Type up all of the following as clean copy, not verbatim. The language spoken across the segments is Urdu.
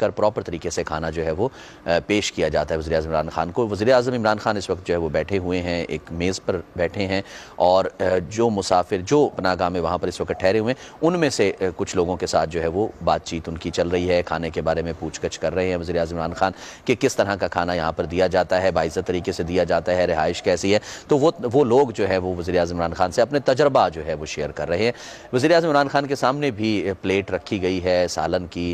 کر پراپر طریقے سے کھانا جو ہے وہ پیش کیا جاتا ہے وزیر اعظم عمران خان کو۔ وزیر اعظم عمران خان اس وقت جو ہے وہ بیٹھے ہوئے ہیں، ایک میز پر بیٹھے ہیں، اور جو مسافر جو پناہ گاہ میں وہاں پر اس وقت ٹھہرے ہوئے ہیں ان میں سے کچھ لوگوں کے ساتھ جو ہے وہ بات چیت ان کی چل رہی ہے، کھانے کے بارے میں پوچھ گچھ کر رہے ہیں وزیر اعظم عمران خان کہ کس طرح کا کھانا یہاں پر دیا جاتا ہے، باعزت طریقے سے دیا جاتا ہے، رہائش کیسی ہے۔ تو وہ لوگ جو ہے وہ وزیر اعظم عمران خان سے اپنے تجربہ جو ہے وہ شیئر کر رہے ہیں۔ وزیر اعظم عمران خان کے سامنے بھی پلیٹ رکھی گئی ہے سالن کی،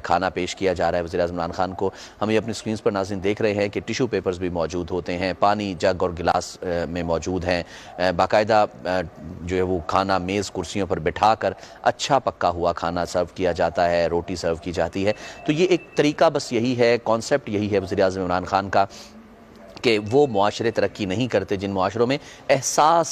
کھانا پیش کیا جا رہا ہے وزیر اعظم عمران خان کو۔ ہم یہ اپنی سکرینز پر ناظرین دیکھ رہے ہیں کہ ٹیشو پیپرز بھی موجود ہوتے ہیں، پانی جگ اور گلاس میں موجود ہیں، باقاعدہ جو ہے وہ کھانا میز کرسیوں پر بٹھا کر اچھا پکا ہوا کھانا سرو کیا جاتا ہے، روٹی سرو کی جاتی ہے۔ تو یہ ایک طریقہ بس یہی ہے، کانسیپٹ یہی ہے وزیر اعظم عمران خان کا کہ وہ معاشرے ترقی نہیں کرتے جن معاشروں میں احساس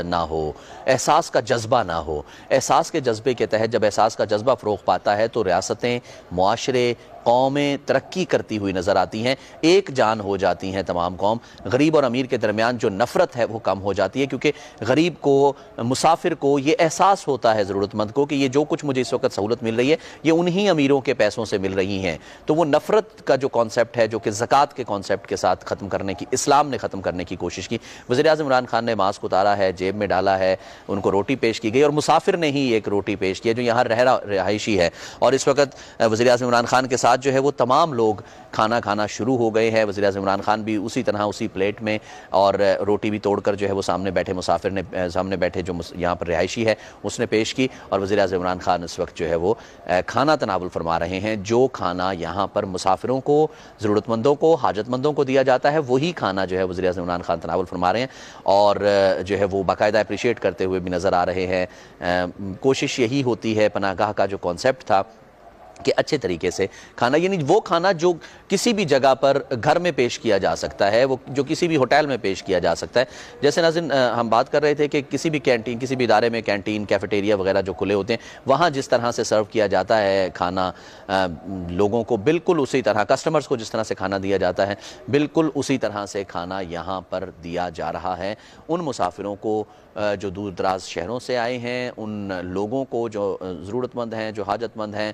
نہ ہو، احساس کا جذبہ نہ ہو۔ احساس کے جذبے کے تحت جب احساس کا جذبہ فروغ پاتا ہے تو ریاستیں، معاشرے، قومیں ترقی کرتی ہوئی نظر آتی ہیں، ایک جان ہو جاتی ہیں تمام قوم۔ غریب اور امیر کے درمیان جو نفرت ہے وہ کم ہو جاتی ہے، کیونکہ غریب کو، مسافر کو یہ احساس ہوتا ہے، ضرورت مند کو، کہ یہ جو کچھ مجھے اس وقت سہولت مل رہی ہے یہ انہی امیروں کے پیسوں سے مل رہی ہیں۔ تو وہ نفرت کا جو کانسیپٹ ہے، جو کہ زکوٰۃ کے کانسیپٹ کے ساتھ ختم کرنے کی، اسلام نے ختم کرنے کی کوشش کی۔ وزیر اعظم عمران خان نے ماسک اتارا ہے، جیب میں ڈالا ہے، ان کو روٹی پیش کی گئی، اور مسافر نے ہی ایک روٹی پیش کی ہے جو یہاں رہائشی ہے۔ اور اس وقت وزیر اعظم عمران خان کے ساتھ جو ہے وہ تمام لوگ کھانا کھانا شروع ہو گئے ہیں۔ وزیر اعظم عمران خان بھی اسی طرح اسی پلیٹ میں، اور روٹی بھی توڑ کر جو ہے وہ سامنے بیٹھے مسافر نے، سامنے بیٹھے جو یہاں پر رہائشی ہے اس نے پیش کی، اور وزیر اعظم عمران خان اس وقت جو ہے وہ کھانا تناول فرما رہے ہیں۔ جو کھانا یہاں پر مسافروں کو، ضرورت مندوں کو، حاجت مندوں کو دیا جاتا ہے وہی کھانا جو ہے وزیر اعظم عمران خان تناول فرما رہے ہیں، اور جو ہے وہ باقاعدہ اپریشیٹ کرتے ہوئے بھی نظر آ رہے ہیں۔ کوشش یہی ہوتی ہے، پناہ گاہ کا جو کانسیپٹ تھا کہ اچھے طریقے سے کھانا، یعنی وہ کھانا جو کسی بھی جگہ پر گھر میں پیش کیا جا سکتا ہے، وہ جو کسی بھی ہوٹل میں پیش کیا جا سکتا ہے۔ جیسے ناظرین ہم بات کر رہے تھے کہ کسی بھی کینٹین، کسی بھی ادارے میں کینٹین، کیفیٹیریا وغیرہ جو کھلے ہوتے ہیں وہاں جس طرح سے سرو کیا جاتا ہے کھانا لوگوں کو، بالکل اسی طرح کسٹمرز کو جس طرح سے کھانا دیا جاتا ہے بالکل اسی طرح سے کھانا یہاں پر دیا جا رہا ہے۔ ان مسافروں کو جو دور دراز شہروں سے آئے ہیں، ان لوگوں کو جو ضرورت مند ہیں، جو حاجت مند ہیں،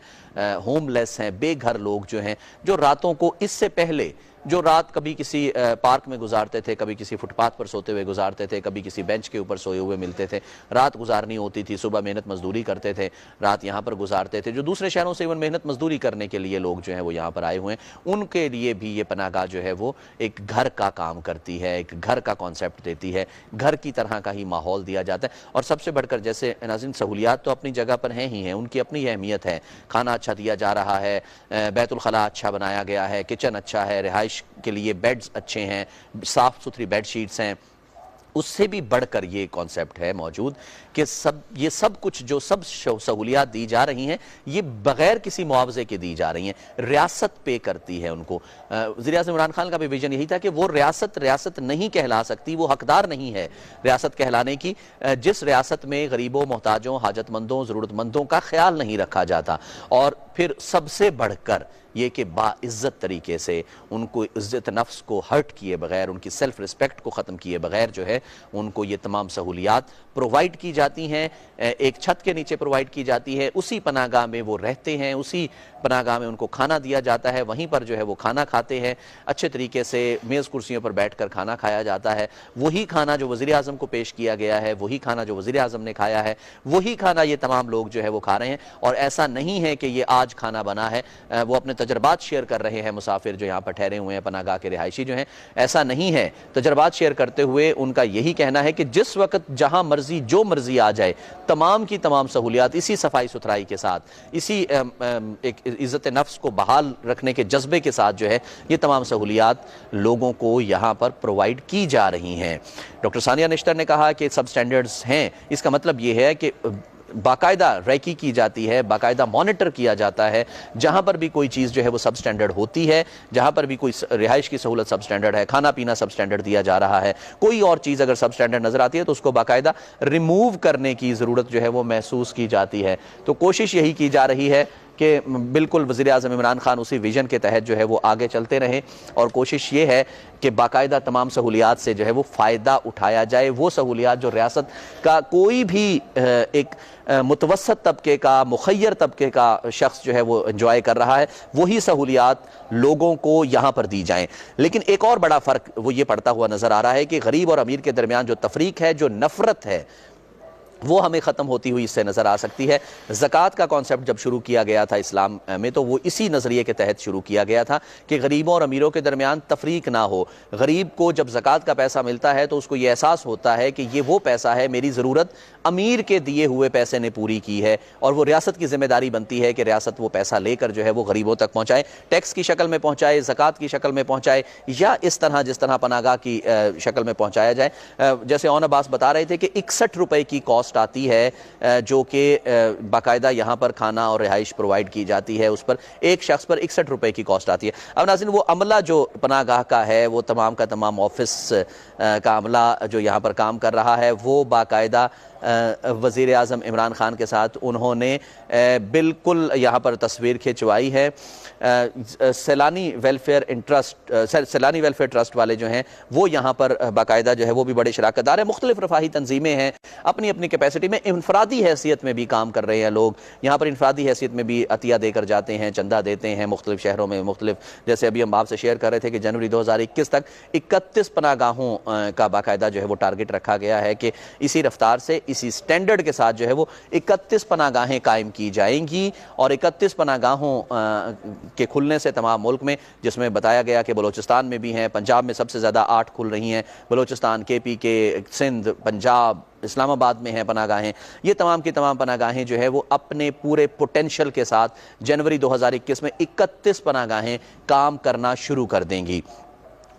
ہوم لیس ہیں، بے گھر لوگ جو ہیں، جو راتوں کو اس سے پہلے جو رات کبھی کسی پارک میں گزارتے تھے، کبھی کسی فٹ پاتھ پر سوتے ہوئے گزارتے تھے، کبھی کسی بینچ کے اوپر سوئے ہوئے ملتے تھے، رات گزارنی ہوتی تھی، صبح محنت مزدوری کرتے تھے، رات یہاں پر گزارتے تھے، جو دوسرے شہروں سے ایون محنت مزدوری کرنے کے لیے لوگ جو ہیں وہ یہاں پر آئے ہوئے ہیں، ان کے لیے بھی یہ پناہ گاہ جو ہے وہ ایک گھر کا کام کرتی ہے، ایک گھر کا کانسیپٹ دیتی ہے، گھر کی طرح کا ہی ماحول دیا جاتا ہے۔ اور سب سے بڑھ کر جیسے ناظرین سہولیات تو اپنی جگہ پر ہیں ہی ہیں، ان کی اپنی اہمیت ہے، کھانا اچھا دیا جا رہا ہے، بیت الخلاء اچھا بنایا گیا ہے، کچن اچھا ہے، رہائش کے لیے بیڈز اچھے ہیں، صاف ستھری بیڈ شیٹس ہیں۔ اس سے بھی بڑھ کر یہ کانسیپٹ ہے موجود کہ یہ سب کچھ جو سب سہولیات دی جا رہی ہیں یہ بغیر کسی معاوضے کے دی جا رہی ہیں، ریاست پے کرتی ہے ان کو۔ وزیر اعظم عمران خان کا بھی ویژن یہی تھا کہ وہ ریاست نہیں کہلا سکتی، وہ حقدار نہیں ہے ریاست کہلانے کی جس ریاست میں غریبوں، محتاجوں، حاجت مندوں، ضرورت مندوں کا خیال نہیں رکھا جاتا۔ اور پھر سب سے بڑھ کر یہ کہ باعزت طریقے سے ان کو عزت نفس کو ہرٹ کیے بغیر، ان کی سیلف ریسپیکٹ کو ختم کیے بغیر جو ہے ان کو یہ تمام سہولیات پرووائڈ کی جاتی ہیں، ایک چھت کے نیچے پرووائڈ کی جاتی ہے، اسی پناہ گاہ میں وہ رہتے ہیں، اسی پناہ گاہ میں ان کو کھانا دیا جاتا ہے، وہیں پر جو ہے وہ کھانا کھاتے ہیں، اچھے طریقے سے میز کرسیوں پر بیٹھ کر کھانا کھایا جاتا ہے۔ وہی کھانا جو وزیر اعظم کو پیش کیا گیا ہے، وہی کھانا جو وزیر اعظم نے کھایا ہے، وہی کھانا یہ تمام لوگ جو ہے وہ کھا رہے ہیں۔ اور ایسا نہیں ہے کہ یہ آج کھانا بنا ہے، وہ اپنے تجربات شیئر کر رہے ہیں مسافر جو یہاں پر ٹھہرے ہوئے ہیں، پناہ گاہ کے رہائشی جو ہیں، ایسا نہیں ہے۔ تجربات شیئر کرتے ہوئے ان کا یہی کہنا ہے کہ جس وقت جہاں مرضی جو مرضی آ جائے، تمام کی تمام سہولیات اسی صفائی ستھرائی کے ساتھ، اسی ایک عزت نفس کو بحال رکھنے کے جذبے کے ساتھ جو ہے یہ تمام سہولیات لوگوں کو یہاں پر پرووائڈ کی جا رہی ہیں۔ ڈاکٹر ثانیہ نشتر نے کہا کہ سب سٹینڈرڈز ہیں، اس کا مطلب یہ ہے کہ باقاعدہ ریکی کی جاتی ہے، باقاعدہ مانیٹر کیا جاتا ہے، جہاں پر بھی کوئی چیز جو ہے وہ سب سٹینڈرڈ ہوتی ہے، جہاں پر بھی کوئی رہائش کی سہولت سب سٹینڈرڈ ہے، کھانا پینا سب سٹینڈرڈ دیا جا رہا ہے، کوئی اور چیز اگر سب سٹینڈرڈ نظر آتی ہے تو اس کو باقاعدہ ریموو کرنے کی ضرورت جو ہے وہ محسوس کی جاتی ہے۔ تو کوشش یہی کی جا رہی ہے کہ بالکل وزیر اعظم عمران خان اسی ویژن کے تحت جو ہے وہ آگے چلتے رہیں اور کوشش یہ ہے کہ باقاعدہ تمام سہولیات سے جو ہے وہ فائدہ اٹھایا جائے. وہ سہولیات جو ریاست کا کوئی بھی ایک متوسط طبقے کا, مخیر طبقے کا شخص جو ہے وہ انجوائے کر رہا ہے, وہی سہولیات لوگوں کو یہاں پر دی جائیں. لیکن ایک اور بڑا فرق وہ یہ پڑتا ہوا نظر آ رہا ہے کہ غریب اور امیر کے درمیان جو تفریق ہے, جو نفرت ہے, وہ ہمیں ختم ہوتی ہوئی اس سے نظر آ سکتی ہے. زکوٰۃ کا کانسیپٹ جب شروع کیا گیا تھا اسلام میں تو وہ اسی نظریے کے تحت شروع کیا گیا تھا کہ غریبوں اور امیروں کے درمیان تفریق نہ ہو. غریب کو جب زکوٰۃ کا پیسہ ملتا ہے تو اس کو یہ احساس ہوتا ہے کہ یہ وہ پیسہ ہے, میری ضرورت امیر کے دیے ہوئے پیسے نے پوری کی ہے, اور وہ ریاست کی ذمہ داری بنتی ہے کہ ریاست وہ پیسہ لے کر جو ہے وہ غریبوں تک پہنچائے, ٹیکس کی شکل میں پہنچائے, زکوٰۃ کی شکل میں پہنچائے, یا اس طرح جس طرح پناہ گاہ کی شکل میں پہنچایا جائے. جیسے اون عباس بتا رہے تھے کہ 61 روپے کی کاسٹ آتی ہے جو کہ باقاعدہ یہاں پر کھانا اور رہائش پرووائڈ کی جاتی ہے, اس پر ایک شخص پر 61 روپے کی کاسٹ آتی ہے. اب ناظرین, وہ عملہ جو پناہ گاہ کا ہے, وہ تمام کا تمام آفس کا عملہ جو یہاں پر کام کر رہا ہے, وہ باقاعدہ وزیر اعظم عمران خان کے ساتھ انہوں نے بالکل یہاں پر تصویر کھنچوائی ہے. سیلانی ویلفیئر ٹرسٹ والے جو ہیں وہ یہاں پر باقاعدہ جو ہے وہ بھی بڑے شراکت دار ہیں. مختلف رفاہی تنظیمیں ہیں, اپنی اپنی کیپیسٹی میں انفرادی حیثیت میں بھی کام کر رہے ہیں لوگ. یہاں پر انفرادی حیثیت میں بھی عطیہ دے کر جاتے ہیں, چندہ دیتے ہیں مختلف شہروں میں مختلف, جیسے ابھی ہم آپ سے شیئر کر رہے تھے کہ جنوری 2021 تک 31 پناہ گاہوں کا باقاعدہ جو ہے وہ ٹارگٹ رکھا گیا ہے کہ اسی رفتار سے, اسی سٹینڈرڈ کے ساتھ جو ہے وہ 31 پناہ گاہیں قائم کی جائیں گی. اور 31 پناہ گاہوں کے کھلنے سے تمام ملک میں, جس میں بتایا گیا کہ بلوچستان میں بھی ہیں, پنجاب میں سب سے زیادہ 8 کھل رہی ہیں, بلوچستان, KP کے, سندھ, پنجاب, اسلام آباد میں ہیں پناہ گاہیں. یہ تمام کی تمام پناہ گاہیں جو ہے وہ اپنے پورے پوٹینشل کے ساتھ جنوری 2021 میں 31 پناہ گاہیں کام کرنا شروع کر دیں گی.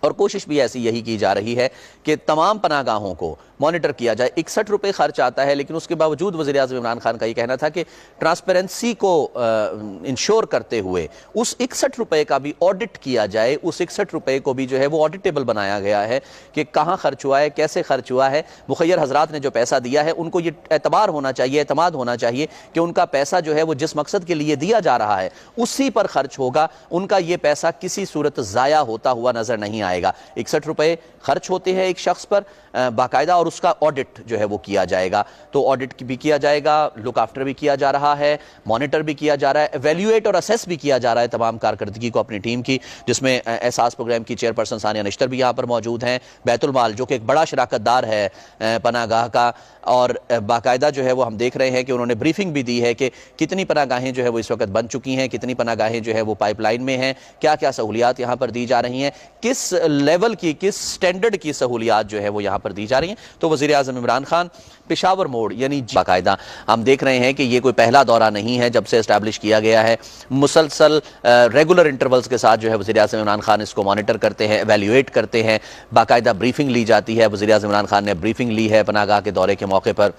اور کوشش بھی ایسی یہی کی جا رہی ہے کہ تمام پناہ گاہوں کو مانیٹر کیا جائے. 61 روپے خرچ آتا ہے, لیکن اس کے باوجود وزیر اعظم عمران خان کا یہ کہنا تھا کہ ٹرانسپیرنسی کو انشور کرتے ہوئے اس 61 روپے کا بھی آڈٹ کیا جائے. اس 61 روپے کو بھی جو ہے وہ آڈیٹیبل بنایا گیا ہے کہ کہاں خرچ ہوا ہے, کیسے خرچ ہوا ہے. مخیر حضرات نے جو پیسہ دیا ہے ان کو یہ اعتبار ہونا چاہیے, اعتماد ہونا چاہیے کہ ان کا پیسہ جو ہے وہ جس مقصد کے لیے دیا جا رہا ہے اسی پر خرچ ہوگا. ان کا یہ پیسہ کسی صورت ضائع ہوتا ہوا نظر نہیں آئے گا. 61 روپے خرچ ہوتے ہیں ایک شخص پر باقاعدہ, اور اس کا آڈٹ جو ہے وہ کیا جائے گا. تو آڈٹ بھی کیا جائے گا, لک آفٹر بھی کیا جا رہا ہے, مانیٹر بھی کیا جا رہا ہے, ایویلیویٹ اور اسیس بھی کیا جا رہا ہے تمام کارکردگی کو اپنی ٹیم کی, جس میں احساس پروگرام کی چیئرپرسن ثانیہ نشتر بھی یہاں پر موجود ہیں. بیت المال جو کہ ایک بڑا شراکت دار ہے پناہ گاہ کا, اور باقاعدہ جو ہے وہ ہم دیکھ رہے ہیں کہ انہوں نے بریفنگ بھی دی ہے کہ کتنی پناہ گاہیں جو ہے وہ اس وقت بن چکی ہیں, کتنی پناہ گاہیں جو ہے وہ پائپ لائن میں ہیں, کیا کیا سہولیات یہاں پر دی جا رہی ہیں, کس لیول کی, کس سٹینڈرڈ کی سہولیات جو ہے وہ یہاں پر دی جا رہی ہیں. تو وزیر اعظم عمران خان پشاور موڑ یعنی باقاعدہ ہم دیکھ رہے ہیں کہ یہ کوئی پہلا دورہ نہیں ہے جب سے اسٹیبلش کیا گیا ہے. مسلسل ریگولر انٹرولز کے ساتھ جو ہے وزیر اعظم عمران خان اس کو مانیٹر کرتے ہیں, ایویلیویٹ کرتے ہیں, باقاعدہ بریفنگ لی جاتی ہے. وزیر اعظم عمران خان نے بریفنگ لی ہے پناہ گاہ کے دورے کے موقع پر.